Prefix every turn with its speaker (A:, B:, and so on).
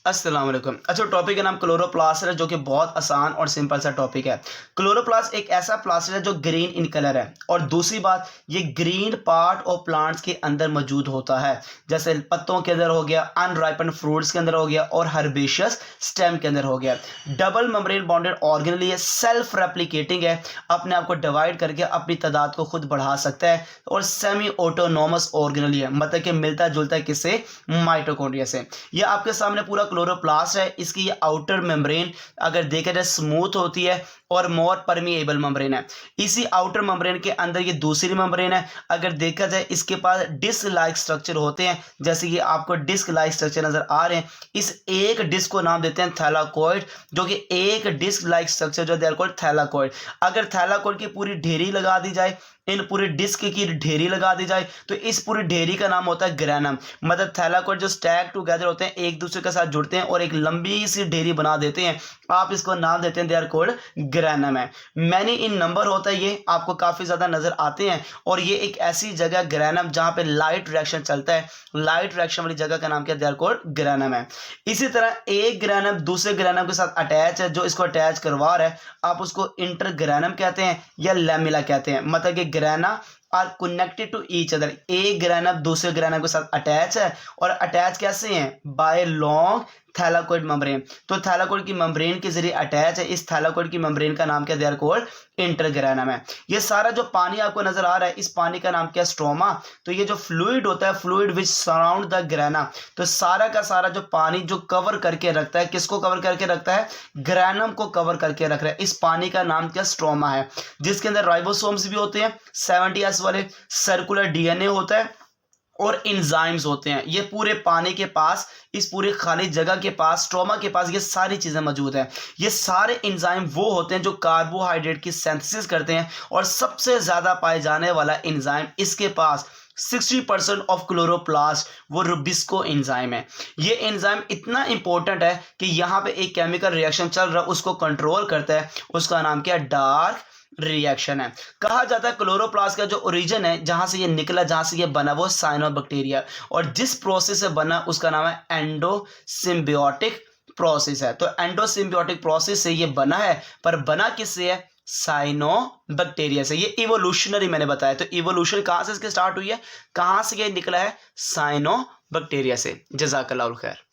A: अस्सलाम वालेकुम। अच्छा, टॉपिक का नाम क्लोरोप्लास्ट है जो कि बहुत आसान और सिंपल सा टॉपिक है। क्लोरोप्लास्ट एक ऐसा प्लास्ट है जो ग्रीन इन कलर है और दूसरी बात ये ग्रीन पार्ट ऑफ प्लांट्स के अंदर मौजूद होता है, जैसे पत्तों के अंदर हो गया, अनराइपन फ्रूट्स के अंदर हो गया और हर्बेशियस स्टेम के अंदर हो गया। डबल मेम्ब्रेन बॉन्डेड ऑर्गेनेल है, सेल्फ रेप्लिकेटिंग है, अपने आप को डिवाइड करके अपनी तादाद को खुद बढ़ा सकता है और सेमी ऑटोनोमस ऑर्गेनेल है, मतलब कि मिलता जुलता है किससे? माइटोकॉन्ड्रिया से। ये आपके सामने पूरा क्लोरोप्लास्ट है। इसकी ये आउटर मेम्ब्रेन अगर देखा जाए स्मूथ होती है और मोर परमिएबल मेम्ब्रेन है। इसी आउटर मेम्ब्रेन के अंदर ये दूसरी मेम्ब्रेन है, अगर देखा जाए इसके पास डिस्क लाइक स्ट्रक्चर होते हैं, जैसे कि आपको डिस्क लाइक स्ट्रक्चर नजर आ रहे हैं। इस एक डिस्क को नाम देते हैं थैलाकोइड, जो कि एक डिस्क लाइक स्ट्रक्चर जो दे आर कॉल्ड थैलाकोइड। अगर थैलाकोइड की पूरी ढेरी लगा दी जाए, इन पूरी डिस्क की ढेरी लगा दी जाए, तो इस पूरी ढेरी का नाम होता है ग्रेनम। मतलब थैलाकोइड जो स्टैक टुगेदर होते हैं, एक दूसरे के साथ जुड़ते हैं और एक लंबी सी ढेरी बना देते हैं, आप इसको नाम देते हैं दे आर कॉल्ड ग्रेनम है। मैनी इन नंबर होता है, ये आपको काफी ज्यादा नजर आते हैं और ये एक ऐसी जगह ग्रेनम जहां पे लाइट रिएक्शन चलता है, लाइट रिएक्शन वाली जगह का नाम क्या? दे आर कॉल्ड ग्रेनम है। इसी तरह एक ग्रेनम दूसरे ग्रेनम के साथ अटैच है, जो इसको अटैच करवा रहा है आप उसको इंटर ग्रेनम कहते हैं या लैमिला कहते हैं। मतलब कि grana are connected to each other, एक ग्रेनम दूसरे ग्रेनम के साथ अटैच है और अटैच कैसे हैं? By long thylakoid membrane. तो थैलाकोइड की मेम्ब्रेन के जरिए अटैच है। इस थैलाकोइड की मेम्ब्रेन का नाम क्या? दे आर कॉल्ड इंटरग्रेनम है। ये सारा जो पानी आपको नजर आ रहा है, इस पानी का नाम क्या? स्ट्रोमा। तो ये जो फ्लूइड होता है, fluid which surround the grana, तो सारा का सारा जो पानी जो कवर करके रखता है, किसको कवर करके रखता है? ग्रेनम को कवर करके रख रहा है। इस पानी का नाम क्या? स्ट्रोमा है, जिसके अंदर राइबोसोम्स भी होते हैं 70s वाले, सर्कुलर डीएनए होता है और इंजाइम्स होते हैं। ये पूरे पानी के पास, इस पूरी खाली जगह के पास, स्ट्रोमा के पास ये सारी चीजें मौजूद हैं। ये सारे इंजाइम वो होते हैं जो कार्बोहाइड्रेट की सिंथेसिस करते हैं और सबसे ज्यादा पाए जाने वाला इंजाइम इसके पास 60% ऑफ क्लोरोप्लास्ट वो रुबिस्को एंजाइम है। ये एंजाइम इतना इंपॉर्टेंट है कि यहाँ पे एक केमिकल रिएक्शन चल रहा है, उसको कंट्रोल करता है। उसका नाम क्या? डार्क रिएक्शन है। कहा जाता है क्लोरोप्लास्ट का जो ओरिजिन है, जहां से ये निकला, जहां से ये बना, वो साइनोबैक्टीरिया, और जिस प्रोसेस से बना उसका नाम है एंडोसिम्बियोटिक प्रोसेस है। तो एंडोसिम्बियोटिक प्रोसेस से ये बना है, पर बना किससे है? साइनोबैक्टीरिया से। ये इवोल्यूशनरी मैंने बताया। तो इवोल्यूशन कहां से इसके स्टार्ट हुई है, कहां से ये निकला है? साइनोबैक्टीरिया से। जज़ाकल्लाहुल खैर।